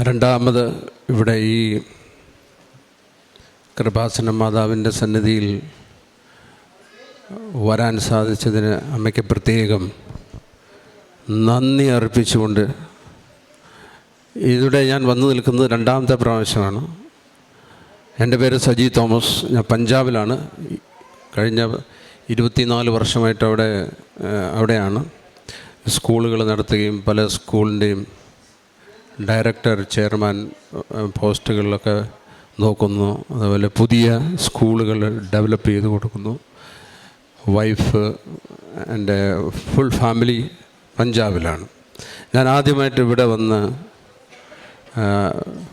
രണ്ടാമത് ഇവിടെ ഈ കൃപാസന മാതാവിൻ്റെ സന്നിധിയിൽ വരാൻ സാധിച്ചതിന് അമ്മയ്ക്ക് പ്രത്യേകം നന്ദി അർപ്പിച്ചുകൊണ്ട് ഇവിടെ ഞാൻ വന്നു നിൽക്കുന്നത് രണ്ടാമത്തെ പ്രാവശ്യമാണ്. എൻ്റെ പേര് സജി തോമസ്. ഞാൻ പഞ്ചാബിലാണ്. കഴിഞ്ഞ 24 വർഷമായിട്ട് അവിടെയാണ് സ്കൂളുകൾ നടത്തുകയും പല സ്കൂളിൻ്റെയും ഡയറക്ടർ, ചെയർമാൻ പോസ്റ്റുകളിലൊക്കെ നോക്കുന്നു. അതുപോലെ പുതിയ സ്കൂളുകൾ ഡെവലപ്പ് ചെയ്ത് കൊടുക്കുന്നു. വൈഫ്, എൻ്റെ ഫുൾ ഫാമിലി പഞ്ചാബിലാണ്. ഞാൻ ആദ്യമായിട്ട് ഇവിടെ വന്ന്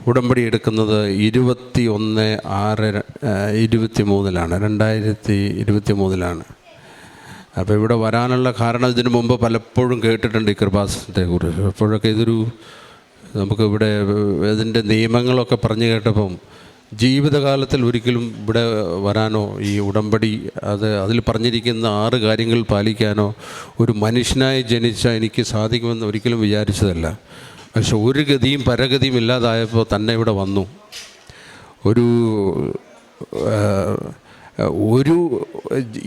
ഉടമ്പടി എടുക്കുന്നത് 2023 അപ്പോൾ ഇവിടെ വരാനുള്ള കാരണം ഇതിനു മുമ്പ് പലപ്പോഴും കേട്ടിട്ടുണ്ട് ഈ കൃപാസനത്തെ കുറിച്ച്. അപ്പോഴൊക്കെ നമുക്കിവിടെ ഇതിൻ്റെ നിയമങ്ങളൊക്കെ പറഞ്ഞു കേട്ടപ്പം ജീവിതകാലത്തിൽ ഒരിക്കലും ഇവിടെ വരാനോ ഈ ഉടമ്പടി അതിൽ പറഞ്ഞിരിക്കുന്ന 6 കാര്യങ്ങൾ പാലിക്കാനോ ഒരു മനുഷ്യനായി ജനിച്ച എനിക്ക് സാധിക്കുമെന്ന് ഒരിക്കലും വിചാരിച്ചതല്ല. പക്ഷെ ഒരു ഗതിയും പരഗതിയും ഇല്ലാതായപ്പോൾ തന്നെ ഇവിടെ വന്നു.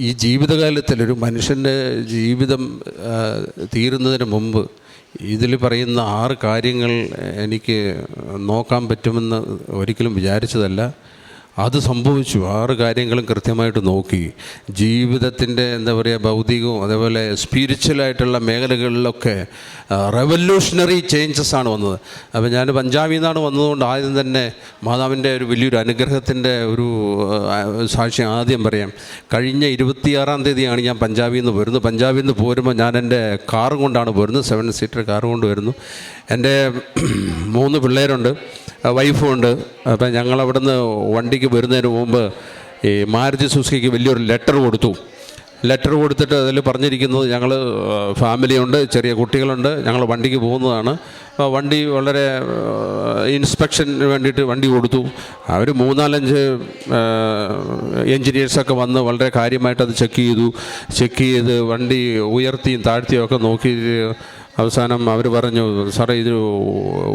ഈ ജീവിതകാലത്തിൽ ഒരു മനുഷ്യൻ്റെ ജീവിതം തീരുന്നതിന് മുമ്പ് ഇതിൽ പറയുന്ന 6 കാര്യങ്ങൾ എനിക്ക് നോക്കാൻ പറ്റുമെന്ന് ഒരിക്കലും വിചാരിച്ചതല്ല. അത് സംഭവിച്ചു. 6 കാര്യങ്ങളും കൃത്യമായിട്ട് നോക്കി. ജീവിതത്തിൻ്റെ ഭൗതികവും അതേപോലെ സ്പിരിച്വലായിട്ടുള്ള മേഖലകളിലൊക്കെ റെവല്യൂഷണറി ചേഞ്ചസ് ആണ് വന്നത്. അപ്പോൾ ഞാൻ പഞ്ചാബിൽ നിന്നാണ് വന്നതുകൊണ്ട് ആദ്യം തന്നെ മാതാവിൻ്റെ വലിയൊരു അനുഗ്രഹത്തിൻ്റെ ഒരു സാക്ഷ്യം ആദ്യം പറയാം. കഴിഞ്ഞ 26-ാം തീയതിയാണ് ഞാൻ പഞ്ചാബിൽ നിന്ന് വരുന്നത്. പഞ്ചാബിൽ നിന്ന് പോരുമ്പോൾ ഞാൻ എൻ്റെ കാറും കൊണ്ടാണ് പോരുന്നത്. 7 സീറ്റർ കാർ കൊണ്ട് വരുന്നു. എൻ്റെ 3 പിള്ളേരുണ്ട്, വൈഫുണ്ട്. അപ്പം ഞങ്ങളവിടുന്ന് വണ്ടിക്ക് വരുന്നതിന് മുമ്പ് ഈ മാരുതി സുസുക്കിക്ക് വലിയൊരു ലെറ്റർ കൊടുത്തിട്ട് അതിൽ പറഞ്ഞിരിക്കുന്നത് ഞങ്ങൾ ഫാമിലിയുണ്ട്, ചെറിയ കുട്ടികളുണ്ട്, ഞങ്ങൾ വണ്ടിക്ക് പോകുന്നതാണ്. അപ്പോൾ വണ്ടി വളരെ ഇൻസ്പെക്ഷന് വേണ്ടിയിട്ട് വണ്ടി കൊടുത്തു. അവർ 3-4 എൻജിനീയേഴ്സൊക്കെ വന്ന് വളരെ കാര്യമായിട്ട് അത് ചെക്ക് ചെയ്ത് വണ്ടി ഉയർത്തിയും താഴ്ത്തിയും ഒക്കെ നോക്കി അവസാനം അവർ പറഞ്ഞു, സാറേ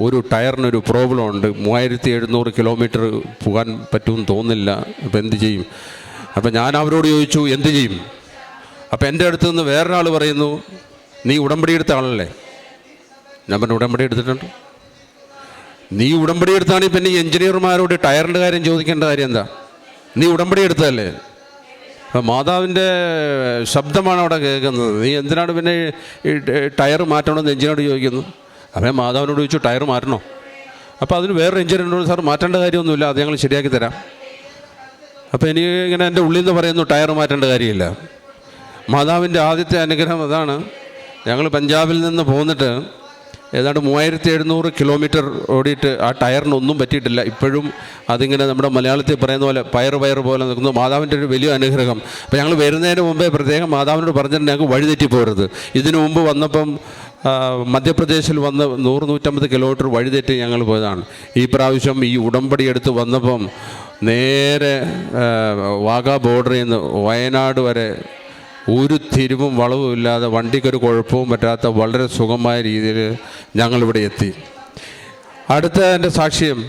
ഒരു ടയറിനൊരു പ്രോബ്ലം ഉണ്ട്, 3700 കിലോമീറ്റർ പോകാൻ പറ്റുമെന്ന് തോന്നുന്നില്ല, അപ്പോൾ എന്ത് ചെയ്യും? അപ്പം ഞാൻ അവരോട് ചോദിച്ചു, എന്ത് ചെയ്യും? അപ്പം എൻ്റെ അടുത്ത് നിന്ന് വേറൊരാൾ പറയുന്നു, നീ ഉടമ്പടി എടുത്ത ആളല്ലേ? ഞാൻ പറഞ്ഞു, ഉടമ്പടി എടുത്തിട്ടുണ്ട്. നീ ഉടമ്പടി എടുത്താണെങ്കിൽ പിന്നെ എഞ്ചിനീയർമാരോട് ടയറിൻ്റെ കാര്യം ചോദിക്കേണ്ട കാര്യം എന്താ? നീ ഉടമ്പടി എടുത്തതല്ലേ? അപ്പം മാതാവിൻ്റെ ശബ്ദമാണ് അവിടെ കേൾക്കുന്നത്. നീ എന്തിനാണ് പിന്നെ ഈ ടയർ മാറ്റണമെന്ന് എഞ്ചിനോട് ചോദിക്കുന്നു? അപ്പം മാതാവിനോട് ചോദിച്ചു, ടയർ മാറ്റണോ? അപ്പോൾ അതിന് വേറൊരു എഞ്ചിനീയറിനോട്, സാർ മാറ്റേണ്ട കാര്യമൊന്നുമില്ല, അത് ഞങ്ങൾ ശരിയാക്കി തരാം. അപ്പോൾ എനിക്ക് ഇങ്ങനെ എൻ്റെ ഉള്ളിൽ നിന്ന് പറയുന്നു, ടയർ മാറ്റേണ്ട കാര്യമില്ല. മാതാവിൻ്റെ ആദ്യത്തെ അനുഗ്രഹം അതാണ്. ഞങ്ങൾ പഞ്ചാബിൽ നിന്ന് പോന്നിട്ട് ഏതാണ്ട് 3700 കിലോമീറ്റർ ഓടിയിട്ട് ആ ടയറിനൊന്നും പറ്റിയിട്ടില്ല. ഇപ്പോഴും അതിങ്ങനെ നമ്മുടെ മലയാളത്തിൽ പറയുന്ന പോലെ പയർ പോലെ നിൽക്കുന്നു. മാതാവിൻ്റെ ഒരു വലിയ അനുഗ്രഹം. അപ്പോൾ ഞങ്ങൾ വരുന്നതിന് മുമ്പേ പ്രത്യേകം മാതാവിനോട് പറഞ്ഞിട്ട് ഞങ്ങൾക്ക് വഴിതെറ്റി പോകരുത്. ഇതിനു മുമ്പ് വന്നപ്പം മധ്യപ്രദേശിൽ വന്ന് 100-150 കിലോമീറ്റർ വഴിതെറ്റി ഞങ്ങൾ പോയതാണ്. ഈ പ്രാവശ്യം ഈ ഉടമ്പടി എടുത്ത് വന്നപ്പം നേരെ വാഗാ ബോർഡറിൽ നിന്ന് വയനാട് വരെ ഒരു തിരിവും വളവും ഇല്ലാതെ, വണ്ടിക്കൊരു കുഴപ്പവും പറ്റാത്ത വളരെ സുഖമായ രീതിയിൽ ഞങ്ങളിവിടെ എത്തി. അടുത്ത എൻ്റെ സാക്ഷ്യം,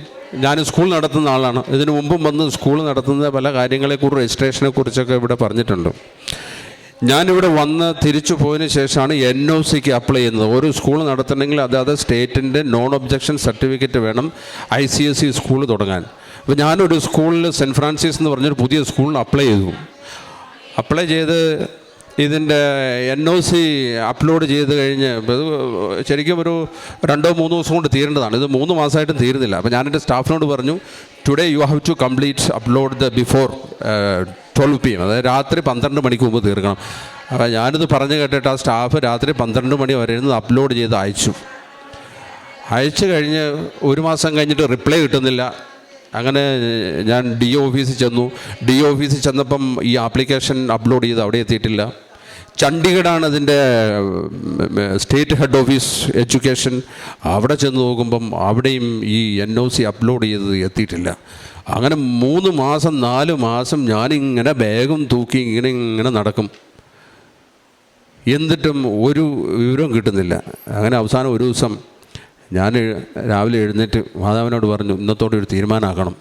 ഞാൻ സ്കൂൾ നടത്തുന്ന ആളാണ്. ഇതിനു മുമ്പും വന്ന് സ്കൂൾ നടത്തുന്ന പല കാര്യങ്ങളെക്കുറിച്ച്, രജിസ്ട്രേഷനെ കുറിച്ചൊക്കെ ഇവിടെ പറഞ്ഞിട്ടുണ്ട്. ഞാനിവിടെ വന്ന് തിരിച്ചു പോയതിന് ശേഷമാണ് NOCക്ക് അപ്ലൈ ചെയ്യുന്നത്. ഒരു സ്കൂൾ നടത്തണമെങ്കിൽ അതായത് സ്റ്റേറ്റിൻ്റെ നോൺ ഒബ്ജക്ഷൻ സർട്ടിഫിക്കറ്റ് വേണം ICSE സ്കൂൾ തുടങ്ങാൻ. അപ്പോൾ ഞാനൊരു സ്കൂളിൽ സെൻറ്റ് ഫ്രാൻസിസ് എന്ന് പറഞ്ഞൊരു പുതിയ സ്കൂളിൽ അപ്ലൈ ചെയ്ത് ഇതിൻ്റെ NOC അപ്ലോഡ് ചെയ്ത് കഴിഞ്ഞ് ഇത് ശരിക്കും ഒരു 2-3 ദിവസം കൊണ്ട് തീരേണ്ടതാണ്. ഇത് 3 മാസമായിട്ടും തീരുന്നില്ല. അപ്പോൾ ഞാൻ എൻ്റെ സ്റ്റാഫിനോട് പറഞ്ഞു, today you have to complete upload before 12 PM, അതായത് രാത്രി 12 മണിക്ക് മുമ്പ് തീർക്കണം. അപ്പോൾ ഞാനിത് പറഞ്ഞു കേട്ടിട്ട് ആ സ്റ്റാഫ് രാത്രി 12 മണി വരെ ഇരുന്ന് അപ്ലോഡ് ചെയ്ത് അയച്ചു കഴിഞ്ഞ് 1 മാസം കഴിഞ്ഞിട്ട് റിപ്ലൈ കിട്ടുന്നില്ല. അങ്ങനെ ഞാൻ DO ഓഫീസിൽ ചെന്നപ്പം ഈ ആപ്ലിക്കേഷൻ അപ്ലോഡ് ചെയ്ത് അവിടെ എത്തിയിട്ടില്ല. ചണ്ഡീഗഡാണ് അതിൻ്റെ സ്റ്റേറ്റ് ഹെഡ് ഓഫീസ് എഡ്യൂക്കേഷൻ. അവിടെ ചെന്ന് നോക്കുമ്പം അവിടെയും ഈ NOC അപ്ലോഡ് ചെയ്തത് എത്തിയിട്ടില്ല. അങ്ങനെ 3 മാസം 4 മാസം ഞാനിങ്ങനെ ബാഗും തൂക്കി ഇങ്ങനെ നടക്കും. എന്നിട്ടും ഒരു വിവരവും കിട്ടുന്നില്ല. അങ്ങനെ അവസാനം ഒരു ദിവസം ഞാൻ രാവിലെ എഴുന്നേറ്റ് മാതാവിനോട് പറഞ്ഞു, ഇന്നത്തോടെ ഒരു തീരുമാനമാക്കണം.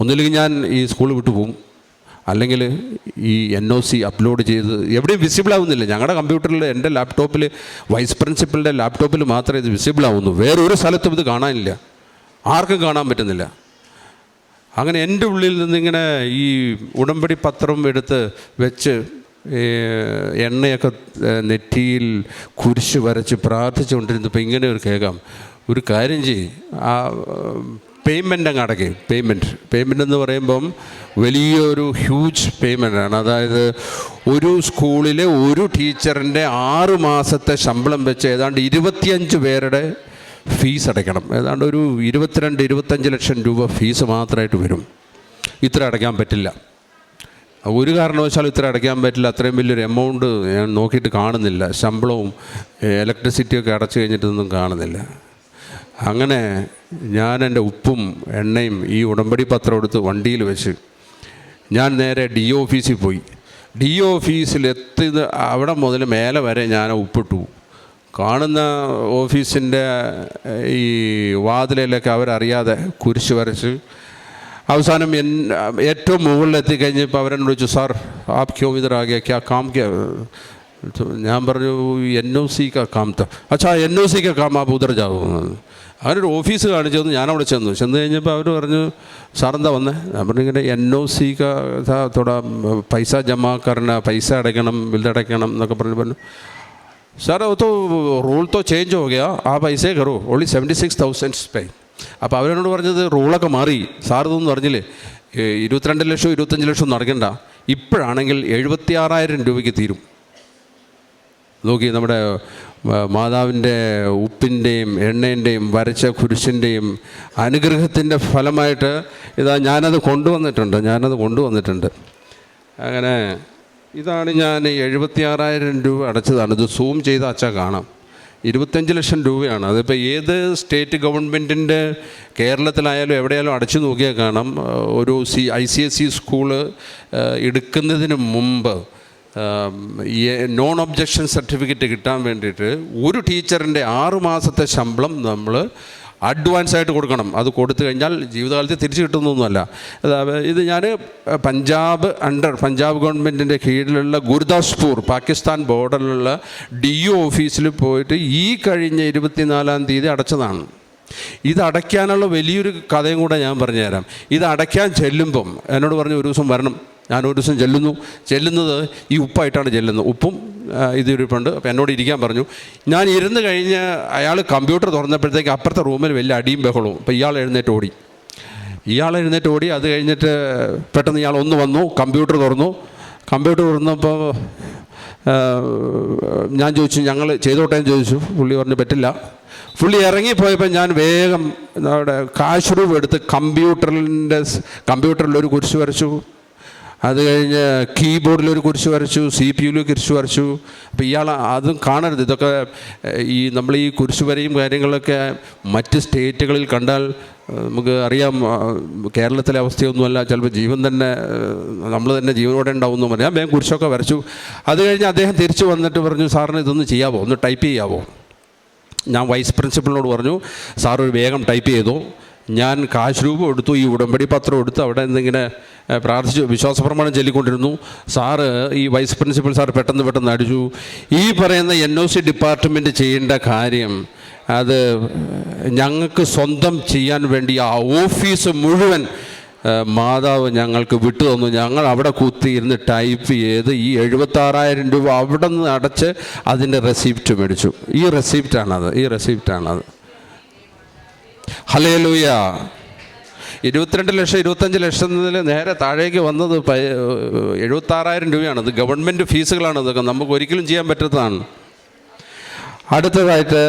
ഒന്നില്ലെങ്കിൽ ഞാൻ ഈ സ്കൂൾ വിട്ടു പോകും, അല്ലെങ്കിൽ ഈ NOC അപ്ലോഡ് ചെയ്ത് എവിടെയും വിസിബിൾ ആവുന്നില്ല. ഞങ്ങളുടെ കമ്പ്യൂട്ടറിൽ, എൻ്റെ ലാപ്ടോപ്പിൽ, വൈസ് പ്രിൻസിപ്പലിൻ്റെ ലാപ്ടോപ്പിൽ മാത്രമേ ഇത് വിസിബിൾ ആവുന്നു. വേറൊരു സ്ഥലത്തും ഇത് കാണാനില്ല, ആർക്കും കാണാൻ പറ്റുന്നില്ല. അങ്ങനെ എൻ്റെ ഉള്ളിൽ നിന്നിങ്ങനെ ഈ ഉടമ്പടി പത്രം എടുത്ത് വെച്ച് എണ്ണയൊക്കെ നെറ്റിയിൽ കുരിശ് വരച്ച് പ്രാർത്ഥിച്ചുകൊണ്ടിരുന്നപ്പോൾ ഇങ്ങനെ ഒരു കേൾക്കാം, ഒരു കാര്യം ചെയ്യും, ആ പേയ്മെൻ്റ് അങ്ങ് അടയ്ക്കും. പേയ്മെൻ്റ് എന്ന് പറയുമ്പം വലിയൊരു ഹ്യൂജ് പേയ്മെൻ്റാണ്. അതായത് ഒരു സ്കൂളിലെ ഒരു ടീച്ചറിൻ്റെ 6 മാസത്തെ ശമ്പളം വെച്ച് ഏതാണ്ട് 25 പേരുടെ ഫീസ് അടയ്ക്കണം. ഏതാണ്ട് ഒരു 22-25 ലക്ഷം രൂപ ഫീസ് മാത്രമായിട്ട് വരും. ഇത്ര അടയ്ക്കാൻ പറ്റില്ല, ഒരു കാരണവശാലും ഇത്ര അടയ്ക്കാൻ പറ്റില്ല. അത്രയും വലിയൊരു എമൗണ്ട് ഞാൻ നോക്കിയിട്ട് കാണുന്നില്ല. ശമ്പളവും ഇലക്ട്രിസിറ്റിയൊക്കെ അടച്ചു കഴിഞ്ഞിട്ടൊന്നും കാണുന്നില്ല. അങ്ങനെ ഞാൻ എൻ്റെ ഉപ്പും എണ്ണയും ഈ ഉടമ്പടി പത്രം എടുത്ത് വണ്ടിയിൽ വെച്ച് ഞാൻ നേരെ DO ഓഫീസിൽ പോയി. DO ഓഫീസിൽ എത്തിയത് അവിടെ മുതൽ മേലെ വരെ ഞാൻ ഉപ്പിട്ടു. കാണുന്ന ഓഫീസിൻ്റെ ഈ വാതിലയിലൊക്കെ അവരറിയാതെ കുരിശ് വരച്ച് അവസാനം ഏറ്റവും മുകളിലെത്തിക്കഴിഞ്ഞപ്പോൾ അവരെന്നോട് ചോദിച്ചു, സാർ ആപ് ക്യോ ഇധർ ആ ഗയ, ക്യാ കാം ക്യാ? ഞാൻ പറഞ്ഞു, NOC കാ കാം താ. അച്ഛാ NOC കാ കാം ആപ് ഉധർ ജാവോ. അവരൊരു ഓഫീസ് കാണിച്ചു തന്നു. ഞാനവിടെ ചെന്നു കഴിഞ്ഞപ്പോൾ അവർ പറഞ്ഞു, സാറെന്താ വന്നേ? ഞാൻ പറഞ്ഞു, ഇങ്ങനെ NOC കാ തോടാ പൈസ ജമാ കരണ, പൈസ അടയ്ക്കണം, ബില്ലടയ്ക്കണം എന്നൊക്കെ പറഞ്ഞു. സാർ तो റൂൾ तो ചേഞ്ച് हो गया, आप ऐसे करो, ओनली 76,000 പേ. അപ്പോൾ അവരെന്നോട് പറഞ്ഞത്, റൂളൊക്കെ മാറി സാർ, ഇതൊന്നും പറഞ്ഞില്ലേ, 22 ലക്ഷം 25 ലക്ഷം ഒന്നും അടയ്ക്കണ്ട, ഇപ്പോഴാണെങ്കിൽ 76,000 രൂപയ്ക്ക് തീരും. നോക്കി, നമ്മുടെ മാതാവിൻ്റെ ഉപ്പിൻ്റെയും എണ്ണേൻ്റെയും വരച്ച കുരിശിൻ്റെയും അനുഗ്രഹത്തിൻ്റെ ഫലമായിട്ട് ഞാനത് കൊണ്ടുവന്നിട്ടുണ്ട്. അങ്ങനെ ഇതാണ് ഞാൻ 76,000 രൂപ അടച്ചതാണ്. ഇത് സൂം ചെയ്ത അച്ഛാ കാണാം. 25 ലക്ഷം രൂപയാണ്. അതിപ്പോൾ ഏത് സ്റ്റേറ്റ് ഗവൺമെൻറ്റിൻ്റെ കേരളത്തിലായാലും എവിടെയായാലും അടച്ചു നോക്കിയാൽ കാണാം. ഒരു ICSE സ്കൂള് എടുക്കുന്നതിന് മുമ്പ് നോൺ ഒബ്ജക്ഷൻ സർട്ടിഫിക്കറ്റ് കിട്ടാൻ വേണ്ടിയിട്ട് ഒരു ടീച്ചറിൻ്റെ 6 മാസത്തെ ശമ്പളം നമ്മൾ അഡ്വാൻസായിട്ട് കൊടുക്കണം. അത് കൊടുത്തു കഴിഞ്ഞാൽ ജീവിതകാലത്ത് തിരിച്ചു കിട്ടുന്നൊന്നുമല്ല. ഇത് ഞാൻ പഞ്ചാബ് ഗവൺമെൻറ്റിൻ്റെ കീഴിലുള്ള ഗുരുദാസ്പൂർ, പാകിസ്ഥാൻ ബോർഡറിലുള്ള DO ഓഫീസിൽ പോയിട്ട് ഈ കഴിഞ്ഞ 24-ാം തീയതി അടച്ചതാണ്. ഇത് അടയ്ക്കാനുള്ള വലിയൊരു കഥയും കൂടെ ഞാൻ പറഞ്ഞുതരാം. ഇത് അടയ്ക്കാൻ ചെല്ലുമ്പം എന്നോട് പറഞ്ഞു, ഒരു ദിവസം വരണം. ഞാൻ ഒരു ദിവസം ചെല്ലുന്നത് ഈ ഉപ്പായിട്ടാണ് ചെല്ലുന്നത്. ഉപ്പും ഇതിരിപ്പുണ്ട്. അപ്പോൾ എന്നോട് ഇരിക്കാൻ പറഞ്ഞു. ഞാൻ ഇരുന്ന് കഴിഞ്ഞ് അയാൾ കമ്പ്യൂട്ടർ തുറന്നപ്പോഴത്തേക്ക് അപ്പുറത്തെ റൂമിൽ വലിയ അടിയും ബഹളവും. അപ്പോൾ ഇയാൾ എഴുന്നേറ്റ് ഓടി. അത് കഴിഞ്ഞിട്ട് പെട്ടെന്ന് ഇയാൾ ഒന്ന് വന്നു, കമ്പ്യൂട്ടർ തുറന്നപ്പോൾ ഞാൻ ചോദിച്ചു, ഞങ്ങൾ ചെയ്തോട്ടെ എന്ന് ചോദിച്ചു. പുള്ളി പറഞ്ഞു പറ്റില്ല. പുള്ളി ഇറങ്ങിപ്പോയപ്പോൾ ഞാൻ വേഗം അവിടെ കാശ് രൂപ എടുത്ത് കമ്പ്യൂട്ടറിലൊരു കുരിശ് വരച്ചു. അത് കഴിഞ്ഞ് കീബോർഡിലൊരു കുരിശ് വരച്ചു, CPU കുരിശ് വരച്ചു. അപ്പോൾ ഇയാൾ അതും കാണരുത്. ഇതൊക്കെ നമ്മൾ ഈ കുരിശ് വരയും കാര്യങ്ങളൊക്കെ മറ്റ് സ്റ്റേറ്റുകളിൽ കണ്ടാൽ നമുക്ക് അറിയാം, കേരളത്തിലെ അവസ്ഥയൊന്നുമല്ല. ചിലപ്പോൾ ജീവൻ തന്നെ നമ്മൾ തന്നെ ജീവനോടെ ഉണ്ടാവുമെന്ന് പറഞ്ഞു. ഞാൻ വേഗം കുരിശൊക്കെ വരച്ചു. അത് കഴിഞ്ഞ് അദ്ദേഹം തിരിച്ചു വന്നിട്ട് പറഞ്ഞു, സാറിന് ഇതൊന്ന് ചെയ്യാവോ, ഒന്ന് ടൈപ്പ് ചെയ്യാവോ? ഞാൻ വൈസ് പ്രിൻസിപ്പലിനോട് പറഞ്ഞു, സാർ ഒരു വേഗം ടൈപ്പ് ചെയ്തു. ഞാൻ കാശ് രൂപ എടുത്തു, ഈ ഉടമ്പടി പത്രം എടുത്ത് അവിടെ നിന്നിങ്ങനെ പ്രാർത്ഥിച്ചു, വിശ്വാസപ്രമാണം ചൊല്ലിക്കൊണ്ടിരുന്നു. സാറ് ഈ വൈസ് പ്രിൻസിപ്പൽ സാർ പെട്ടെന്ന് അടിച്ചു, ഈ പറയുന്ന NOC ഡിപ്പാർട്ട്മെൻറ്റ് ചെയ്യേണ്ട കാര്യം അത് ഞങ്ങൾക്ക് സ്വന്തം ചെയ്യാൻ വേണ്ടി ആ ഓഫീസ് മുഴുവൻ മാതാവ് ഞങ്ങൾക്ക് വിട്ടു തന്നു. ഞങ്ങൾ അവിടെ കുത്തിയിരുന്ന് ടൈപ്പ് ചെയ്ത് ഈ 76,000 രൂപ അവിടെ നിന്ന് അടച്ച് അതിൻ്റെ റെസിപ്റ്റ് മേടിച്ചു. ഈ റെസിപ്റ്റാണത്. ഹല്ലേലൂയ. 22 ലക്ഷം 25 ലക്ഷത്തിൽ നേരെ താഴേക്ക് വന്നത് 76,000 രൂപയാണ്. ഇത് ഗവൺമെൻറ് ഫീസുകളാണ്. ഇതൊക്കെ നമുക്ക് ഒരിക്കലും ചെയ്യാൻ പറ്റാത്തതാണ്. അടുത്തതായിട്ട്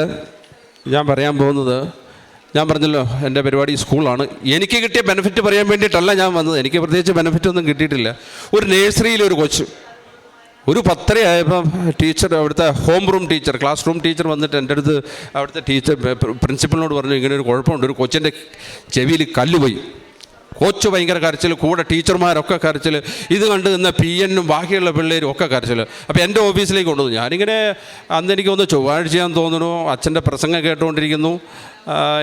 ഞാൻ പറയാൻ പോകുന്നത്, ഞാൻ പറഞ്ഞല്ലോ എൻ്റെ പരിപാടി സ്കൂളാണ്. എനിക്ക് കിട്ടിയ ബെനിഫിറ്റ് പറയാൻ വേണ്ടിയിട്ടല്ല ഞാൻ വന്നത്. എനിക്ക് പ്രത്യേകിച്ച് ബെനിഫിറ്റൊന്നും കിട്ടിയിട്ടില്ല. ഒരു നഴ്സറിയിലൊരു കൊച്ച് ഒരു 10:30 ആയപ്പോൾ ടീച്ചർ, അവിടുത്തെ home room teacher, class room teacher വന്നിട്ട് എൻ്റെ അടുത്ത് അവിടുത്തെ പ്രിൻസിപ്പലിനോട് പറഞ്ഞു, ഇങ്ങനെ ഒരു കുഴപ്പമുണ്ട്, ഒരു കൊച്ചിൻ്റെ ചെവിയിൽ കല്ലുപോയി. കോച്ച് ഭയങ്കര കരച്ചിൽ, കൂടെ ടീച്ചർമാരൊക്കെ കരച്ചിൽ. ഇത് കണ്ട് നിന്ന PN ബാക്കിയുള്ള പിള്ളേരും ഒക്കെ കരച്ചിൽ. അപ്പോൾ എൻ്റെ ഓഫീസിലേക്ക് കൊണ്ടുവന്നു. ഞാനിങ്ങനെ അന്ന് എനിക്ക് ഒന്ന് ചൊവ്വാഴ്ചയാന്ന് തോന്നുന്നു, അച്ഛൻ്റെ പ്രസംഗം കേട്ടുകൊണ്ടിരിക്കുന്നു.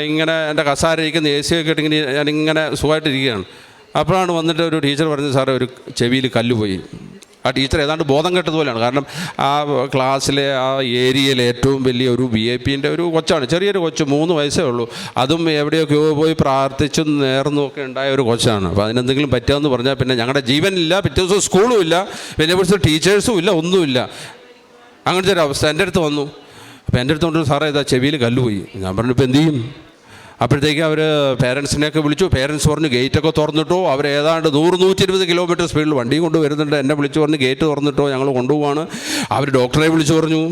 ഇങ്ങനെ എൻ്റെ കസാര ഇരിക്കുന്ന AC ഒക്കെ ഇട്ട് ഇങ്ങനെ ഞാനിങ്ങനെ സുഖമായിട്ടിരിക്കുകയാണ്. അപ്പോഴാണ് വന്നിട്ട് ഒരു ടീച്ചർ പറഞ്ഞത്, സാറേ ഒരു ചെവിയിൽ കല്ല് പോയി. ആ ടീച്ചർ ഏതാണ്ട് ബോധം കെട്ടതുപോലെയാണ്. കാരണം ആ ക്ലാസ്സിലെ ആ ഏരിയയിലെ ഏറ്റവും വലിയ ഒരു VIPൻ്റെ ഒരു കൊച്ചാണ്, ചെറിയൊരു കൊച്ച്, 3 വയസ്സേ ഉള്ളൂ. അതും എവിടെയൊക്കെയോ പോയി പ്രാർത്ഥിച്ചും നേർന്നും ഒക്കെ ഉണ്ടായ ഒരു കൊച്ചാണ്. അപ്പോൾ അതിനെന്തെങ്കിലും പറ്റുമെന്ന് പറഞ്ഞാൽ പിന്നെ ഞങ്ങളുടെ ജീവനില്ല, പിറ്റേ ദിവസം സ്കൂളും ഇല്ല, പിന്നെ കുറച്ച് ടീച്ചേഴ്സും ഇല്ല, ഒന്നുമില്ല. അങ്ങനത്തെ ഒരു അവസ്ഥ എൻ്റെ അടുത്ത് വന്നു. അപ്പോൾ എൻ്റെ അടുത്ത് കൊണ്ട്, സാറേ ഇതാ ചെവിയിൽ കല്ലുപോയി. ഞാൻ പറഞ്ഞു, ഇപ്പോൾ എന്ത് ചെയ്യും? അപ്പോഴത്തേക്ക് അവർ പേരൻസിനെയൊക്കെ വിളിച്ചു. പേരൻസ് പറഞ്ഞു ഗേറ്റൊക്കെ തുറന്നിട്ടോ. അവർ ഏതാണ്ട് 100-120 കിലോമീറ്റർ സ്പീഡിൽ വണ്ടി കൊണ്ട് വരുന്നുണ്ട്. എന്നെ വിളിച്ചു പറഞ്ഞ് ഗേറ്റ് തുറന്നിട്ടോ, ഞങ്ങൾ കൊണ്ടുപോവാണ്. അവർ ഡോക്ടറെ വിളിച്ചു പറഞ്ഞു.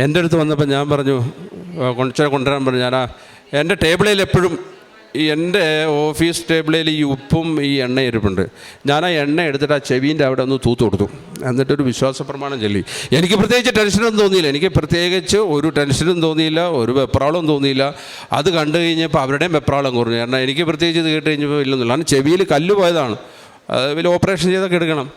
എൻ്റെ അടുത്ത് വന്നപ്പോൾ ഞാൻ പറഞ്ഞു, കൊണ്ടുവരാൻ പറഞ്ഞു. എൻ്റെ ടേബിളിൽ എപ്പോഴും എൻ്റെ ഓഫീസ് ടേബിളിൽ ഈ ഉപ്പും ഈ എണ്ണ ഇരിപ്പുണ്ട്. ഞാൻ ആ എണ്ണ എടുത്തിട്ട് ആ ചെവീൻ്റെ അവിടെ ഒന്ന് തൂത്ത് കൊടുത്തു. എന്നിട്ടൊരു വിശ്വാസ പ്രമാണം ചൊല്ലി. എനിക്ക് പ്രത്യേകിച്ച് ടെൻഷനൊന്നും തോന്നിയില്ല. എനിക്ക് പ്രത്യേകിച്ച് ഒരു ടെൻഷനും തോന്നിയില്ല, ഒരു വെപ്രാളവും തോന്നിയില്ല. അത് കണ്ടു കഴിഞ്ഞപ്പോൾ അവരുടെയും വെപ്രാളം കുറഞ്ഞു. കാരണം എനിക്ക് പ്രത്യേകിച്ച് ഇത് കേട്ട് കഴിഞ്ഞപ്പോൾ ഇല്ലെന്നില്ല. കാരണം ചെവിയിൽ കല്ല് പോയതാണ്, അത് വലിയ ഓപ്പറേഷൻ ചെയ്തൊക്കെ എടുക്കണം.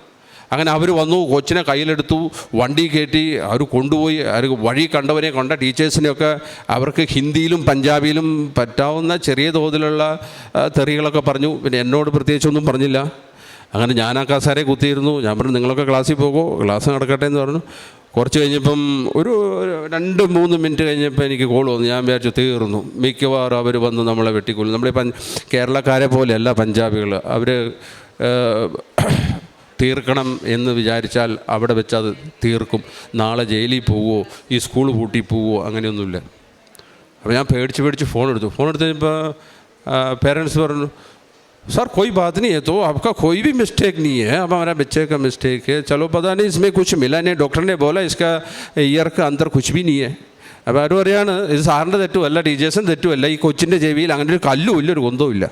അങ്ങനെ അവർ വന്നു, കൊച്ചിനെ കയ്യിലെടുത്തു, വണ്ടി കയറ്റി അവർ കൊണ്ടുപോയി. അവർ വഴി കണ്ടവരെ കണ്ട ടീച്ചേഴ്സിനെയൊക്കെ അവർക്ക് ഹിന്ദിയിലും പഞ്ചാബിയിലും പറ്റാവുന്ന ചെറിയ തോതിലുള്ള തെറികളൊക്കെ പറഞ്ഞു. പിന്നെ എന്നോട് പ്രത്യേകിച്ചൊന്നും പറഞ്ഞില്ല. അങ്ങനെ ഞാൻ ആ കസേരയെ കുത്തിയിരുന്നു. ഞാൻ പറഞ്ഞു, നിങ്ങളൊക്കെ ക്ലാസ്സിൽ പോകുമോ, ക്ലാസ് നടക്കട്ടെ എന്ന് പറഞ്ഞു. കുറച്ച് കഴിഞ്ഞപ്പം ഒരു 2-3 മിനിറ്റ് കഴിഞ്ഞപ്പോൾ എനിക്ക് കോൾ വന്നു. ഞാൻ വിചാരിച്ചു തീർന്നു, മിക്കവാറും അവർ വന്ന് നമ്മളെ വെട്ടിക്കൊല്ലും. നമ്മുടെ കേരളക്കാരെ പോലെയല്ല പഞ്ചാബികൾ. അവർ തീർക്കണം എന്ന് വിചാരിച്ചാൽ അവിടെ വെച്ച് അത് തീർക്കും. നാളെ ജയിലിൽ പോവുമോ, ഈ സ്കൂൾ പൂട്ടി പോവുമോ, അങ്ങനെയൊന്നുമില്ല. അപ്പോൾ ഞാൻ പേടിച്ച് ഫോൺ എടുത്തു കഴിഞ്ഞപ്പോൾ പേരൻസ് പറഞ്ഞു, सर कोई बात नहीं है, तो आपका कोई भी मिस्टेक नहीं है, अब हमारा बच्चे का मिस्टेक है, चलो पता नहीं इसमें कुछ मिला नहीं, डॉक्टर ने बोला इसका ईयर का अंदर कुछ भी नहीं है. അപ്പോൾ അവർ പറയാണ്, ഇത് സാറിൻ്റെ തെറ്റുമല്ല, ടീച്ചേഴ്സിൻ്റെ തെറ്റുമല്ല, ഈ കൊച്ചിൻ്റെ ചെവിയിൽ അങ്ങനെ ഒരു കല്ലും ഇല്ല, ഒരു കുന്തവും ഇല്ല,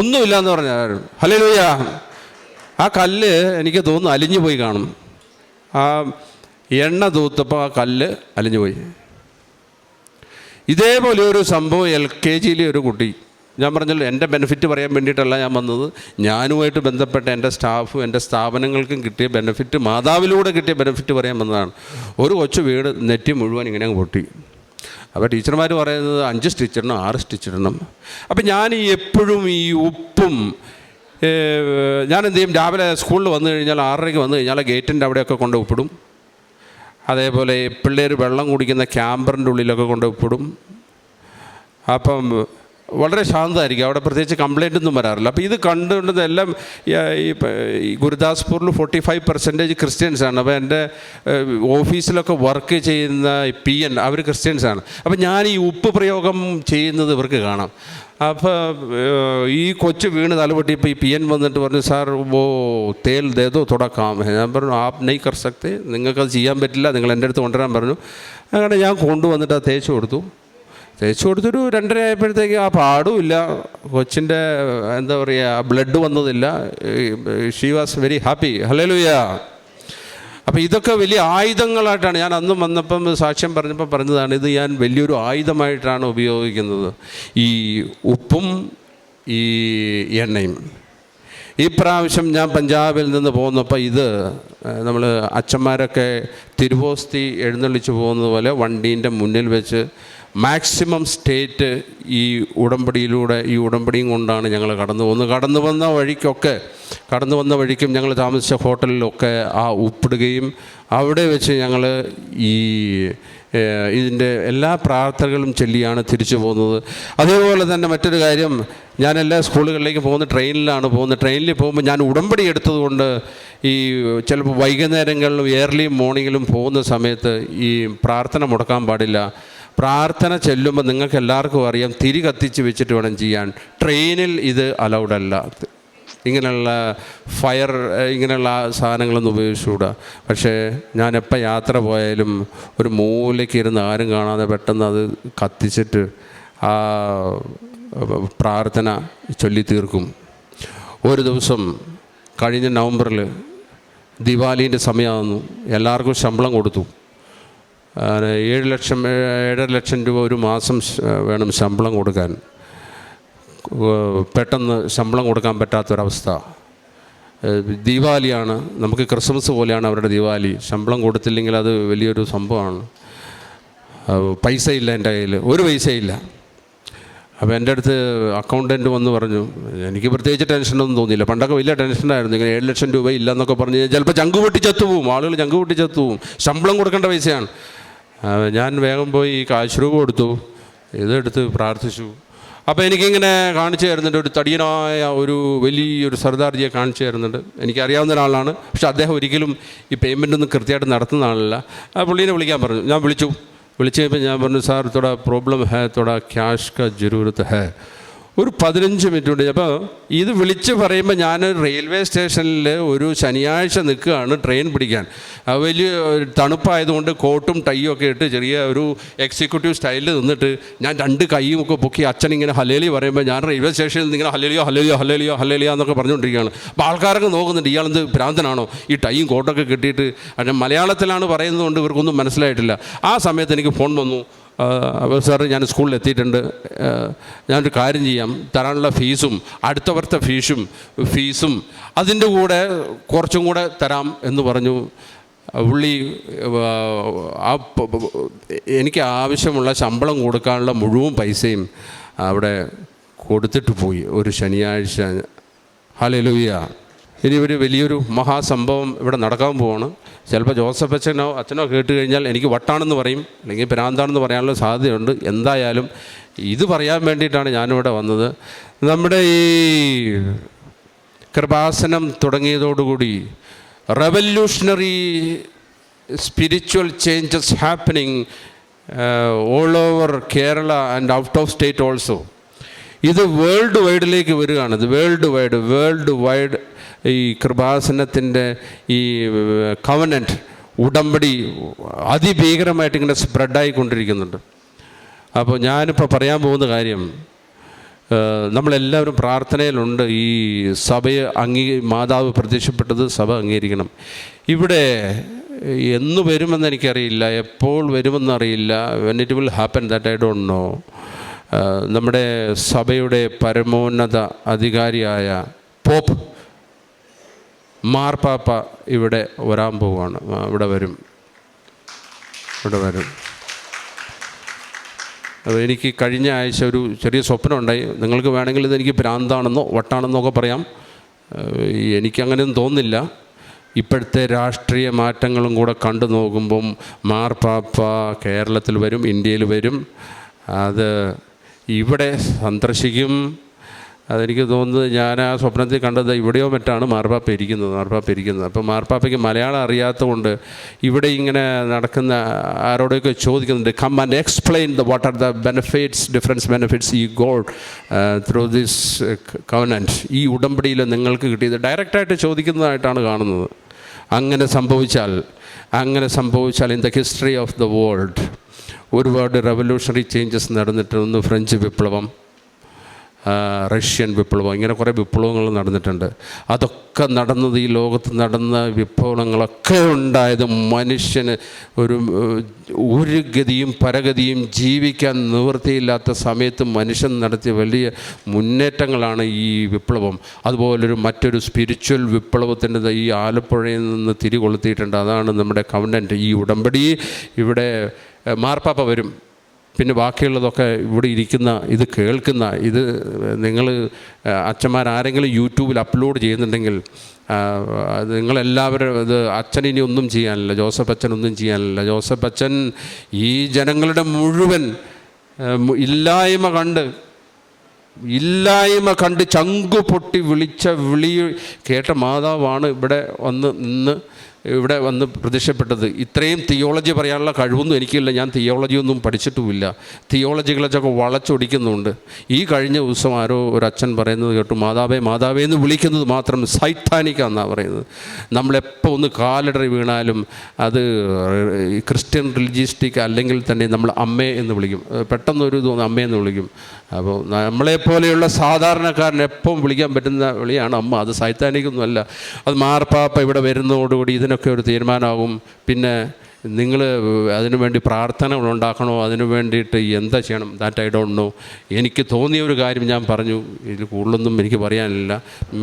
ഒന്നുമില്ല എന്ന് പറഞ്ഞാൽ. ഹല്ലേലൂയ. ആ കല്ല് എനിക്ക് തോന്നുന്നു അലിഞ്ഞു പോയി കാണും. ആ എണ്ണ തൂത്തപ്പോൾ ആ കല്ല് അലിഞ്ഞു പോയി. ഇതേപോലെ ഒരു സംഭവം LKGയിലെ ഒരു കുട്ടി, ഞാൻ പറഞ്ഞല്ലോ എൻ്റെ ബെനിഫിറ്റ് പറയാൻ വേണ്ടിയിട്ടല്ല ഞാൻ വന്നത്, ഞാനുമായിട്ട് ബന്ധപ്പെട്ട എൻ്റെ സ്റ്റാഫും എൻ്റെ സ്ഥാപനങ്ങൾക്കും കിട്ടിയ ബെനിഫിറ്റ്, മാതാവിലൂടെ കിട്ടിയ ബെനിഫിറ്റ് പറയാൻ വന്നതാണ്. ഒരു കൊച്ചു വീട് നെറ്റി മുഴുവൻ ഇങ്ങനെ പൊട്ടി. അപ്പോൾ ടീച്ചർമാർ പറയുന്നത് 5 സ്റ്റിച്ചിടണം, 6 സ്റ്റിച്ചിടണം. അപ്പം ഞാൻ എപ്പോഴും ഈ ഉപ്പും ഞാനെന്ത് ചെയ്യും, രാവിലെ സ്കൂളിൽ വന്നു കഴിഞ്ഞാൽ 6:30 വന്നു കഴിഞ്ഞാൽ ഗേറ്റിൻ്റെ അവിടെയൊക്കെ കൊണ്ട് ഉപ്പിടും. അതേപോലെ പിള്ളേർ വെള്ളം കുടിക്കുന്ന ക്യാമ്പറിൻ്റെ ഉള്ളിലൊക്കെ കൊണ്ട് ഉപ്പിടും. അപ്പം വളരെ ശാന്തമായിരിക്കും, അവിടെ പ്രത്യേകിച്ച് കംപ്ലൈൻ്റ് ഒന്നും വരാറില്ല. അപ്പോൾ ഇത് കണ്ടുകൊണ്ടത് എല്ലാം ഈ ഗുരുദാസ്പൂരിൽ 45% ക്രിസ്ത്യൻസാണ്. അപ്പോൾ എൻ്റെ ഓഫീസിലൊക്കെ വർക്ക് ചെയ്യുന്ന PN അവർ ക്രിസ്ത്യൻസാണ്. അപ്പോൾ ഞാൻ ഈ ഉപ്പ് പ്രയോഗം ചെയ്യുന്നത് ഇവർക്ക് കാണാം. അപ്പോൾ ഈ കൊച്ചു വീണ് തലപൊട്ടിയപ്പോൾ ഈ PN വന്നിട്ട് പറഞ്ഞു, സാർ തേൽ ദേതോ തുടക്കാം. ഞാൻ പറഞ്ഞു, ആപ് നെയ് കർ സക്തേ, നിങ്ങൾക്കത് ചെയ്യാൻ പറ്റില്ല, നിങ്ങൾ എൻ്റെ അടുത്ത് കൊണ്ടുവരാൻ പറഞ്ഞു. അങ്ങനെ ഞാൻ കൊണ്ടുവന്നിട്ട് അത് തേച്ച് കൊടുത്തൊരു 2:30 ആയപ്പോഴത്തേക്ക് ആ പാടുമില്ല, കൊച്ചിൻ്റെ എന്താ പറയുക, ബ്ലഡ് വന്നതില്ല. She was very happy. Hallelujah. അപ്പോൾ ഇതൊക്കെ വലിയ ആയുധങ്ങളായിട്ടാണ് ഞാൻ അന്നും വന്നപ്പം സാക്ഷ്യം പറഞ്ഞപ്പോൾ പറഞ്ഞതാണ്, ഇത് ഞാൻ വലിയൊരു ആയുധമായിട്ടാണ് ഉപയോഗിക്കുന്നത്, ഈ ഉപ്പും ഈ എണ്ണയും. ഈ പ്രാവശ്യം ഞാൻ പഞ്ചാബിൽ നിന്ന് പോകുന്നപ്പോൾ ഇത് നമ്മൾ അച്ഛന്മാരൊക്കെ തിരുവോസ്തി എഴുന്നള്ളിച്ച് പോകുന്നത് പോലെ വണ്ടീൻ്റെ മുന്നിൽ വെച്ച് മാക്സിമം സ്റ്റേറ്റ് ഈ ഉടമ്പടിയിലൂടെ, ഈ ഉടമ്പടിയും കൊണ്ടാണ് ഞങ്ങൾ കടന്നു വന്ന വഴിക്കും ഞങ്ങൾ താമസിച്ച ഹോട്ടലിലൊക്കെ ആ ഉപ്പിടുകയും അവിടെ വെച്ച് ഞങ്ങൾ ഈ ഇതിൻ്റെ എല്ലാ പ്രാർത്ഥനകളും ചൊല്ലിയാണ് തിരിച്ചു പോകുന്നത്. അതേപോലെ തന്നെ മറ്റൊരു കാര്യം, ഞാൻ എല്ലാ സ്കൂളുകളിലേക്ക് ട്രെയിനിലാണ് പോകുന്നത്. ട്രെയിനിൽ പോകുമ്പോൾ ഞാൻ ഉടമ്പടി എടുത്തതുകൊണ്ട് ഈ ചിലപ്പോൾ വൈകുന്നേരങ്ങളിലും ഏർലി മോർണിംഗിലും പോകുന്ന സമയത്ത് ഈ പ്രാർത്ഥന മുടക്കാൻ പാടില്ല. പ്രാർത്ഥന ചെല്ലുമ്പോൾ നിങ്ങൾക്ക് എല്ലാവർക്കും അറിയാം, തിരി കത്തിച്ച് വെച്ചിട്ട് വേണം ചെയ്യാൻ. ട്രെയിനിൽ ഇത് അലൗഡല്ല. ഇങ്ങനെയുള്ള ഇങ്ങനെയുള്ള സാധനങ്ങളൊന്നും ഉപയോഗിച്ചുകൂടാ. പക്ഷേ ഞാൻ എപ്പോൾ യാത്ര പോയാലും ഒരു മൂലയ്ക്ക് ഇരുന്ന് ആരും കാണാതെ പെട്ടെന്ന് അത് കത്തിച്ചിട്ട് ആ പ്രാർത്ഥന ചൊല്ലി തീർക്കും. ഒരു ദിവസം കഴിഞ്ഞ നവംബറിൽ ദിവാലീൻ്റെ സമയമാകുന്നു, എല്ലാവർക്കും ശമ്പളം കൊടുത്തു. 7,500 ലക്ഷം രൂപ ഒരു മാസം വേണം ശമ്പളം കൊടുക്കാൻ. പെട്ടെന്ന് ശമ്പളം കൊടുക്കാൻ പറ്റാത്തൊരവസ്ഥ. ദീപാവലിയാണ്, നമുക്ക് ക്രിസ്മസ് പോലെയാണ് അവരുടെ ദീപാവലി. ശമ്പളം കൊടുത്തില്ലെങ്കിൽ അത് വലിയൊരു സംഭവമാണ്. പൈസ ഇല്ല എൻ്റെ കയ്യിൽ, ഒരു പൈസയില്ല. അപ്പോൾ എൻ്റെ അടുത്ത് അക്കൗണ്ടൻറ്റ് വന്ന് പറഞ്ഞു, എനിക്ക് പ്രത്യേകിച്ച് ടെൻഷനൊന്നും തോന്നിയില്ല. പണ്ടൊക്കെ വലിയ ടെൻഷനായിരുന്നു. ഇങ്ങനെ 7 ലക്ഷം രൂപ ഇല്ലയെന്നൊക്കെ പറഞ്ഞ് ചിലപ്പോൾ ചങ്ക് പൊട്ടി ചത്തുപോവും, ആളുകൾ ചങ്ക് പൊട്ടി ചത്തുപോവും. ശമ്പളം കൊടുക്കേണ്ട പൈസയാണ്. ഞാൻ വേഗം പോയി കാശ് രൂപ കൊടുത്തു, ഇതെടുത്ത് പ്രാർത്ഥിച്ചു. അപ്പോൾ എനിക്കിങ്ങനെ കാണിച്ചു തരുന്നുണ്ട്, ഒരു തടിയനായ ഒരു വലിയൊരു സർദാർജിയെ കാണിച്ചു തരുന്നുണ്ട്. എനിക്കറിയാവുന്ന ഒരാളാണ്, പക്ഷെ അദ്ദേഹം ഒരിക്കലും ഈ പേയ്മെൻ്റൊന്നും കൃത്യമായിട്ട് നടത്തുന്ന ആളല്ല. ആ പുള്ളീനെ വിളിക്കാൻ പറഞ്ഞു. ഞാൻ വിളിച്ചു കഴിഞ്ഞപ്പോൾ ഞാൻ പറഞ്ഞു, സാർ തോടാ പ്രോബ്ലം ഹേ, തോടാ ക്യാഷ് കാ ജരൂരത്ത് ഹേ. ഒരു 15 മിനിറ്റ് കൊണ്ട്. അപ്പോൾ ഇത് വിളിച്ച് പറയുമ്പോൾ ഞാൻ റെയിൽവേ സ്റ്റേഷനിൽ ഒരു ശനിയാഴ്ച നിൽക്കുകയാണ് ട്രെയിൻ പിടിക്കാൻ. വലിയ തണുപ്പായതുകൊണ്ട് കോട്ടും ടൈയും ഒക്കെ ഇട്ട് ചെറിയ ഒരു എക്സിക്യൂട്ടീവ് സ്റ്റൈലിൽ നിന്നിട്ട് ഞാൻ 2 കൈയും ഒക്കെ പൊക്കി അച്ഛനിങ്ങനെ ഹലേലി പറയുമ്പോൾ ഞാൻ റെയിൽവേ സ്റ്റേഷനിൽ നിന്ന് ഇങ്ങനെ ഹലേലിയോ ഹലേലിയോ ഹലേലിയോ ഹലേലിയോ എന്നൊക്കെ പറഞ്ഞുകൊണ്ടിരിക്കുകയാണ്. അപ്പോൾ ആൾക്കാരൊക്കെ നോക്കുന്നുണ്ട്, ഇയാളെന്ത് ഭ്രാന്തനാണോ ഈ ടൈയും കോട്ടൊക്കെ കിട്ടിയിട്ട്. മലയാളത്തിലാണ് പറയുന്നതുകൊണ്ട് ഇവർക്കൊന്നും മനസ്സിലായിട്ടില്ല. ആ സമയത്ത് എനിക്ക് ഫോൺ വന്നു. അപ്പോൾ സാറ് ഞാൻ സ്കൂളിൽ എത്തിയിട്ടുണ്ട്, ഞാനൊരു കാര്യം ചെയ്യാം, തരാനുള്ള ഫീസും അടുത്ത വർഷത്തെ ഫീസും അതിൻ്റെ കൂടെ കുറച്ചും കൂടെ തരാം എന്ന് പറഞ്ഞു. പുള്ളി എനിക്ക് ആവശ്യമുള്ള ശമ്പളം കൊടുക്കാനുള്ള മുഴുവൻ പൈസയും അവിടെ കൊടുത്തിട്ട് പോയി ഒരു ശനിയാഴ്ച. ഹല്ലേലൂയ. ഇനി ഒരു വലിയൊരു മഹാസംഭവം ഇവിടെ നടക്കാൻ പോവാണ്. ചിലപ്പോൾ ജോസഫ് അച്ഛനോ കേട്ട് കഴിഞ്ഞാൽ എനിക്ക് വട്ടാണെന്ന് പറയും, അല്ലെങ്കിൽ ഭ്രാന്താണെന്ന് പറയാനുള്ള സാധ്യതയുണ്ട്. എന്തായാലും ഇത് പറയാൻ വേണ്ടിയിട്ടാണ് ഞാനിവിടെ വന്നത്. നമ്മുടെ ഈ കൃപാസനം തുടങ്ങിയതോടുകൂടി revolutionary spiritual changes happening all over Kerala and out of state also. ഇത് വേൾഡ് വൈഡിലേക്ക് വരികയാണ്. ഇത് വേൾഡ് വൈഡ് ഈ കൃപാസനത്തിൻ്റെ ഈ കവനൻറ്റ് ഉടമ്പടി അതിഭീകരമായിട്ട് ഇങ്ങനെ സ്പ്രെഡായിക്കൊണ്ടിരിക്കുന്നുണ്ട്. അപ്പോൾ ഞാനിപ്പോൾ പറയാൻ പോകുന്ന കാര്യം, നമ്മളെല്ലാവരും പ്രാർത്ഥനയിലുണ്ട്. ഈ സഭയെ മാതാവ് പ്രത്യക്ഷപ്പെട്ടത് സഭ അംഗീകരിക്കണം. ഇവിടെ എന്ന് വരുമെന്ന് എനിക്കറിയില്ല, എപ്പോൾ വരുമെന്നറിയില്ല. When it will happen that I don't know. നമ്മുടെ സഭയുടെ പരമോന്നത അധികാരിയായ പോപ്പ് മാർപ്പാപ്പ ഇവിടെ വരാൻ പോവുകയാണ്. ഇവിടെ വരും. അപ്പോൾ എനിക്ക് കഴിഞ്ഞ ആഴ്ച ഒരു ചെറിയ സ്വപ്നം ഉണ്ടായി. നിങ്ങൾക്ക് വേണമെങ്കിൽ ഇതെനിക്ക് ഭ്രാന്താണെന്നോ വട്ടാണെന്നോ ഒക്കെ പറയാം. എനിക്കങ്ങനെയൊന്നും തോന്നുന്നില്ല. ഇപ്പോഴത്തെ രാഷ്ട്രീയ മാറ്റങ്ങളും കൂടെ കണ്ടു നോക്കുമ്പം മാർപ്പാപ്പ കേരളത്തിൽ വരും, ഇന്ത്യയിൽ വരും. അത് ഇവിടെ സന്ദർശിക്കും. അതെനിക്ക് തോന്നുന്നത്, ഞാൻ ആ സ്വപ്നത്തിൽ കണ്ടത് ഇവിടെയോ മറ്റാണ് മാർപ്പാപ്പ ഇരിക്കുന്നത്. അപ്പോൾ മാർപ്പാപ്പയ്ക്ക് മലയാളം അറിയാത്തതുകൊണ്ട് ഇവിടെ ഇങ്ങനെ നടക്കുന്ന ആരോടൊക്കെ ചോദിക്കുന്നുണ്ട്, come and explain what are the difference benefits ഈ ഗോഡ് ത്രൂ ദിസ് കവനൻറ്റ്. ഈ ഉടമ്പടിയിൽ നിങ്ങൾക്ക് കിട്ടിയത് ഡയറക്റ്റായിട്ട് ചോദിക്കുന്നതായിട്ടാണ് കാണുന്നത്. അങ്ങനെ സംഭവിച്ചാൽ in the history of the world ഒരുപാട് റെവല്യൂഷണറി ചേഞ്ചസ് നടന്നിട്ടുണ്ട്. ഫ്രഞ്ച് വിപ്ലവം, റഷ്യൻ വിപ്ലവം, ഇങ്ങനെ കുറേ വിപ്ലവങ്ങൾ നടന്നിട്ടുണ്ട്. അതൊക്കെ നടന്നത്, ഈ ലോകത്ത് നടന്ന വിപ്ലവങ്ങളൊക്കെ ഉണ്ടായത് മനുഷ്യന് ഒരു ഗതിയും പരഗതിയും ജീവിക്കാൻ നിവൃത്തിയില്ലാത്ത സമയത്ത് മനുഷ്യൻ നടത്തിയ വലിയ മുന്നേറ്റങ്ങളാണ് ഈ വിപ്ലവം. അതുപോലൊരു മറ്റൊരു സ്പിരിച്വൽ വിപ്ലവത്തിൻ്റെ ഈ ആലപ്പുഴയിൽ നിന്ന് തിരികൊളുത്തിയിട്ടുണ്ട്. അതാണ് നമ്മുടെ കവനൻറ്റ്, ഈ ഉടമ്പടി. ഇവിടെ മാർപ്പാപ്പ വരും. പിന്നെ ബാക്കിയുള്ളതൊക്കെ ഇവിടെ ഇരിക്കുന്ന, ഇത് കേൾക്കുന്ന, ഇത് നിങ്ങൾ അച്ഛന്മാരാരെങ്കിലും യൂട്യൂബിൽ അപ്ലോഡ് ചെയ്യുന്നുണ്ടെങ്കിൽ നിങ്ങളെല്ലാവരും ഇത് അച്ഛനിനി ഒന്നും ചെയ്യാനില്ല, ജോസഫ് അച്ഛനൊന്നും ചെയ്യാനില്ല. ജോസഫ് അച്ഛൻ ഈ ജനങ്ങളുടെ മുഴുവൻ ഇല്ലായ്മ കണ്ട് ചങ്കു പൊട്ടി വിളിച്ച വിളി കേട്ട മാതാവാണ് ഇവിടെ വന്ന് പ്രത്യക്ഷപ്പെട്ടത്. ഇത്രയും തിയോളജി പറയാനുള്ള കഴിവൊന്നും എനിക്കില്ല. ഞാൻ തിയോളജിയൊന്നും പഠിച്ചിട്ടുമില്ല. തിയോളജികളൊക്കെ വളച്ചൊടിക്കുന്നുണ്ട്. ഈ കഴിഞ്ഞ ദിവസം ആരോ ഒരു അച്ഛൻ പറയുന്നത് കേട്ടു, മാതാവേ എന്ന് വിളിക്കുന്നത് മാത്രം സൈത്താനിക്കാന്നാണ് പറയുന്നത്. നമ്മളെപ്പോൾ ഒന്ന് കാലിടറി വീണാലും അത് ക്രിസ്ത്യൻ റിലീജിയസ്റ്റിക് അല്ലെങ്കിൽ തന്നെ നമ്മൾ അമ്മേ എന്ന് വിളിക്കും. പെട്ടെന്നൊരു തോന്നുന്നു അമ്മയെന്ന് വിളിക്കും. അപ്പോൾ നമ്മളെപ്പോലെയുള്ള സാധാരണക്കാരൻ എപ്പം വിളിക്കാൻ പറ്റുന്ന വിളിയാണ് അമ്മ. അത് സൈത്താനിക്കൊന്നുമല്ല. അത് മാർപ്പാപ്പ ഇവിടെ വരുന്നതോടുകൂടി ഇതിനൊക്കെ ഒരു തീരുമാനമാകും. പിന്നെ നിങ്ങൾ അതിനു വേണ്ടി പ്രാർത്ഥനകൾ ഉണ്ടാക്കണോ, അതിനു വേണ്ടിയിട്ട് എന്താ ചെയ്യണം, ദാറ്റ് ഐ ഡോണ്ട് നോ. എനിക്ക് തോന്നിയ ഒരു കാര്യം ഞാൻ പറഞ്ഞു. ഇതിൽ കൂടുതലൊന്നും എനിക്ക് പറയാനില്ല.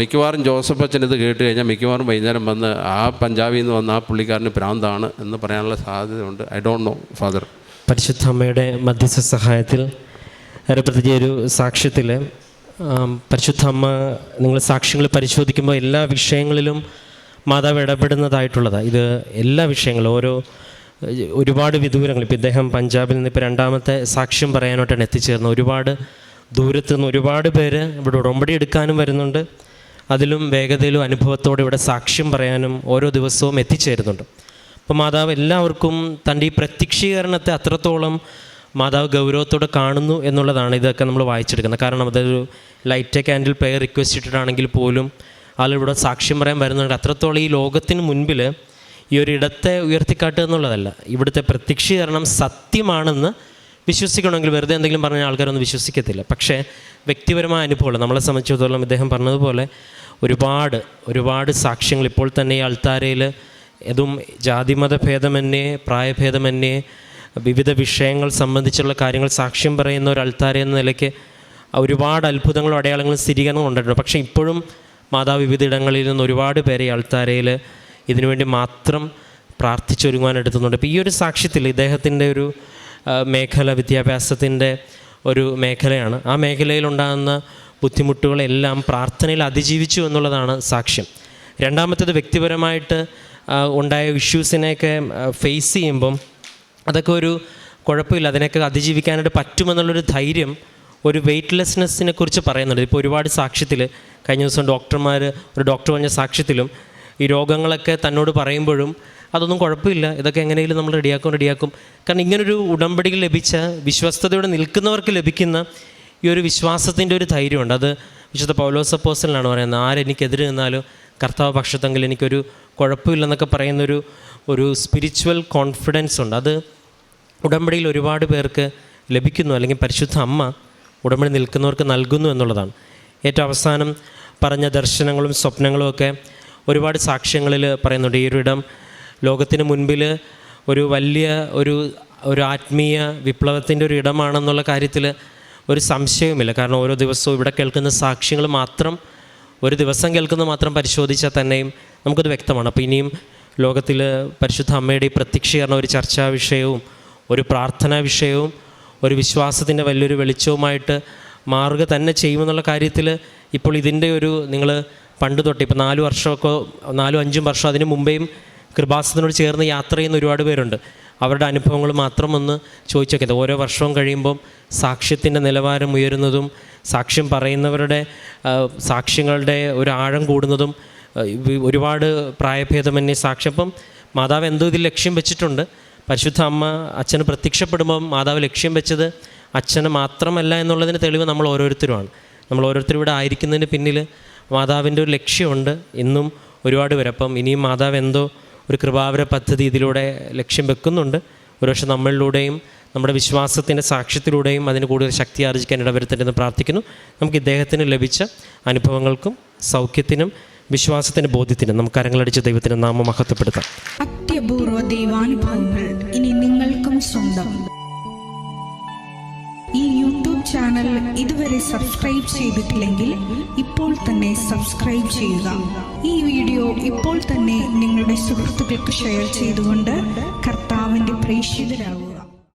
മിക്കവാറും ജോസഫ് അച്ഛൻ ഇത് കേട്ട് കഴിഞ്ഞാൽ മിക്കവാറും വൈകുന്നേരം വന്ന് ആ പഞ്ചാബിൽ നിന്ന് വന്ന ആ പുള്ളിക്കാരന് ഭ്രാന്താണ് എന്ന് പറയാനുള്ള സാധ്യതയുണ്ട്. I don't no father. പരിശുദ്ധ അമ്മയുടെ മധ്യസ്ഥ സഹായത്തിൽ പ്രത്യേകിച്ച് ഒരു സാക്ഷ്യത്തിൽ പരിശുദ്ധ അമ്മ നിങ്ങൾ സാക്ഷ്യങ്ങൾ പരിശോധിക്കുമ്പോൾ എല്ലാ വിഷയങ്ങളിലും മാതാവ് ഇടപെടുന്നതായിട്ടുള്ളതാണ്. ഇത് എല്ലാ വിഷയങ്ങളും ഒരുപാട് വിദൂരങ്ങൾ, ഇപ്പോൾ ഇദ്ദേഹം പഞ്ചാബിൽ നിന്ന് ഇപ്പോൾ 2ാമത്തെ സാക്ഷ്യം പറയാനായിട്ടാണ് എത്തിച്ചേർന്നത്. ഒരുപാട് ദൂരത്തു നിന്ന് ഒരുപാട് പേര് ഇവിടെ ഉടമ്പടി എടുക്കാനും വരുന്നുണ്ട്. അതിലും വേഗതയിലും അനുഭവത്തോടെ ഇവിടെ സാക്ഷ്യം പറയാനും ഓരോ ദിവസവും എത്തിച്ചേരുന്നുണ്ട്. അപ്പോൾ മാതാവ് എല്ലാവർക്കും തൻ്റെ ഈ പ്രത്യക്ഷീകരണത്തെ അത്രത്തോളം മാതാവ് ഗൗരവത്തോടെ കാണുന്നു എന്നുള്ളതാണ് ഇതൊക്കെ നമ്മൾ വായിച്ചെടുക്കുന്നത്. കാരണം അതൊരു ലൈറ്റ് ക്യാൻഡിൽ പ്രെയർ റിക്വസ്റ്റ് ഇട്ടിട്ടാണെങ്കിൽ പോലും ആളിവിടെ സാക്ഷ്യം പറയാൻ വരുന്നുണ്ട്. അത്രത്തോളം ഈ ലോകത്തിന് മുൻപിൽ ഈ ഒരു ഇടത്തെ ഉയർത്തിക്കാട്ടുക എന്നുള്ളതല്ല, ഇവിടുത്തെ പ്രത്യക്ഷീകരണം സത്യമാണെന്ന് വിശ്വസിക്കണമെങ്കിൽ വെറുതെ എന്തെങ്കിലും പറഞ്ഞ ആൾക്കാരൊന്നും വിശ്വസിക്കത്തില്ല. പക്ഷേ വ്യക്തിപരമായ അനുഭവങ്ങൾ നമ്മളെ സംബന്ധിച്ചിടത്തോളം ഇദ്ദേഹം പറഞ്ഞതുപോലെ ഒരുപാട് സാക്ഷ്യങ്ങൾ ഇപ്പോൾ തന്നെ ഈ അൾത്താരയിൽ ഇതും ജാതിമത ഭേദമന്യേ പ്രായഭേദമന്യേ വിവിധ വിഷയങ്ങൾ സംബന്ധിച്ചുള്ള കാര്യങ്ങൾ സാക്ഷ്യം പറയുന്ന ഒരു അൾത്താര എന്ന നിലയ്ക്ക് ഒരുപാട് അത്ഭുതങ്ങളും അടയാളങ്ങളും സ്ഥിരീകരണം കൊണ്ടിട്ടുണ്ട്. പക്ഷേ ഇപ്പോഴും മാതാവ് വിവിധ ഇടങ്ങളിൽ നിന്ന് ഒരുപാട് പേരെ ഈ അൾത്താരയിൽ ഇതിനുവേണ്ടി മാത്രം പ്രാർത്ഥിച്ചൊരുങ്ങാനെടുത്തുന്നുണ്ട്. ഇപ്പോൾ ഈ ഒരു സാക്ഷ്യത്തിൽ ഇദ്ദേഹത്തിൻ്റെ ഒരു മേഖല വിദ്യാഭ്യാസത്തിൻ്റെ ഒരു മേഖലയാണ്. ആ മേഖലയിലുണ്ടാകുന്ന ബുദ്ധിമുട്ടുകളെല്ലാം പ്രാർത്ഥനയിൽ അതിജീവിച്ചു എന്നുള്ളതാണ് സാക്ഷ്യം. 2ാമത്തേത് വ്യക്തിപരമായിട്ട് ഉണ്ടായ ഇഷ്യൂസിനെയൊക്കെ ഫേസ് ചെയ്യുമ്പം അതൊക്കെ ഒരു കുഴപ്പമില്ല, അതിനൊക്കെ അതിജീവിക്കാനായിട്ട് പറ്റുമെന്നുള്ളൊരു ധൈര്യം, ഒരു വെയ്റ്റ്ലെസ്നെസ്സിനെ കുറിച്ച് പറയുന്നുണ്ട്. ഇപ്പോൾ ഒരുപാട് സാക്ഷ്യത്തിൽ കഴിഞ്ഞ ദിവസം ഒരു ഡോക്ടർ പറഞ്ഞ സാക്ഷ്യത്തിലും ഈ രോഗങ്ങളൊക്കെ തന്നോട് പറയുമ്പോഴും അതൊന്നും കുഴപ്പമില്ല, ഇതൊക്കെ എങ്ങനെയെങ്കിലും നമ്മൾ റെഡിയാക്കും. കാരണം ഇങ്ങനൊരു ഉടമ്പടിയിൽ ലഭിച്ച വിശ്വസ്തയോടെ നിൽക്കുന്നവർക്ക് ലഭിക്കുന്ന ഈ ഒരു വിശ്വാസത്തിൻ്റെ ഒരു ധൈര്യമുണ്ട്. അത് വിശുദ്ധ പൗലോസ് അപ്പോസ്തലനാണ് പറയുന്നത്, ആരെനിക്കെതിരെ നിന്നാലും കർത്താവ് പക്ഷത്തെങ്കിൽ എനിക്കൊരു കുഴപ്പമില്ലെന്നൊക്കെ പറയുന്നൊരു സ്പിരിച്വൽ കോൺഫിഡൻസ് ഉണ്ട്. അത് ഉടമ്പടിയിൽ ഒരുപാട് പേർക്ക് ലഭിക്കുന്നു, അല്ലെങ്കിൽ പരിശുദ്ധ അമ്മ ഉടമ്പടി നിൽക്കുന്നവർക്ക് നൽകുന്നു എന്നുള്ളതാണ്. ഏറ്റവും അവസാനം പറഞ്ഞ ദർശനങ്ങളും സ്വപ്നങ്ങളും ഒക്കെ ഒരുപാട് സാക്ഷ്യങ്ങളിൽ പറയുന്നുണ്ട്. ഈ ഒരു ഇടം ലോകത്തിന് മുൻപിൽ ഒരു വലിയ ഒരു ആത്മീയ വിപ്ലവത്തിൻ്റെ ഒരു ഇടമാണെന്നുള്ള കാര്യത്തിൽ ഒരു സംശയവുമില്ല. കാരണം ഓരോ ദിവസവും ഇവിടെ കേൾക്കുന്ന സാക്ഷ്യങ്ങൾ മാത്രം, ഒരു ദിവസം കേൾക്കുന്നത് മാത്രം പരിശോധിച്ചാൽ തന്നെയും നമുക്കത് വ്യക്തമാണ്. അപ്പോൾ ഇനിയും ലോകത്തിൽ പരിശുദ്ധ അമ്മയുടെ ഈ പ്രത്യക്ഷീകരണം ഒരു ചർച്ചാ വിഷയവും ഒരു പ്രാർത്ഥനാ വിഷയവും ഒരു വിശ്വാസത്തിൻ്റെ വലിയൊരു വെളിച്ചവുമായിട്ട് മാറുക തന്നെ ചെയ്യുമെന്നുള്ള കാര്യത്തിൽ ഇപ്പോൾ ഇതിൻ്റെ നിങ്ങൾ പണ്ട് തൊട്ട് ഇപ്പോൾ 4 വർഷമൊക്കെ 4-5 വർഷം അതിന് മുമ്പേയും കൃപാസനത്തിനോട് ചേർന്ന് യാത്ര ചെയ്യുന്ന ഒരുപാട് പേരുണ്ട്. അവരുടെ അനുഭവങ്ങൾ മാത്രം ഒന്ന് ചോദിച്ചു നോക്കിയത്. ഓരോ വർഷവും കഴിയുമ്പം സാക്ഷ്യത്തിൻ്റെ നിലവാരം ഉയരുന്നതും സാക്ഷ്യം പറയുന്നവരുടെ സാക്ഷ്യങ്ങളുടെ ഒരു ആഴം കൂടുന്നതും ഒരുപാട് പ്രായഭേദമന്യേ സാക്ഷ്യം. അപ്പം മാതാവ് എന്തോ ഇതിൽ ലക്ഷ്യം വെച്ചിട്ടുണ്ട്. പരിശുദ്ധ അമ്മ അച്ഛന് പ്രത്യക്ഷപ്പെടുമ്പം മാതാവ് ലക്ഷ്യം വെച്ചത് അച്ഛന് മാത്രമല്ല എന്നുള്ളതിന് തെളിവ് നമ്മൾ ഓരോരുത്തരുമാണ്. നമ്മൾ ഓരോരുത്തരും ഇവിടെ ആയിരിക്കുന്നതിന് പിന്നിൽ മാതാവിൻ്റെ ഒരു ലക്ഷ്യമുണ്ട് ഇന്നും ഒരുപാട് പേര്. അപ്പം ഇനിയും മാതാവ് എന്തോ ഒരു കൃപാവര പദ്ധതി ഇതിലൂടെ ലക്ഷ്യം വെക്കുന്നുണ്ട്. ഒരുപക്ഷെ നമ്മളിലൂടെയും നമ്മുടെ വിശ്വാസത്തിൻ്റെ സാക്ഷ്യത്തിലൂടെയും അതിന് കൂടുതൽ ശക്തി ആർജിക്കാൻ ഇടവരുത്തരുതെന്ന് പ്രാർത്ഥിക്കുന്നു. നമുക്ക് ഇദ്ദേഹത്തിന് ലഭിച്ച അനുഭവങ്ങൾക്കും സൗഖ്യത്തിനും വിശ്വാസത്തിൻ്റെ ബോധ്യത്തിനും നമുക്ക് കരങ്ങളടിച്ച് ദൈവത്തിൻ്റെ നാമം മഹത്വപ്പെടുത്താം. അത്യപൂർവ ദൈവാനുഭവങ്ങൾ ഇനി നിങ്ങൾക്കും സ്വന്തം. ഈ യൂട്യൂബ് ചാനൽ ഇതുവരെ സബ്സ്ക്രൈബ് ചെയ്തിട്ടില്ലെങ്കിൽ ഇപ്പോൾ തന്നെ സബ്സ്ക്രൈബ് ചെയ്യുക. ഈ വീഡിയോ ഇപ്പോൾ തന്നെ നിങ്ങളുടെ സുഹൃത്തുക്കൾക്ക് ഷെയർ ചെയ്തുകൊണ്ട് കർത്താവിൻ്റെ പ്രേക്ഷിതരാകുക.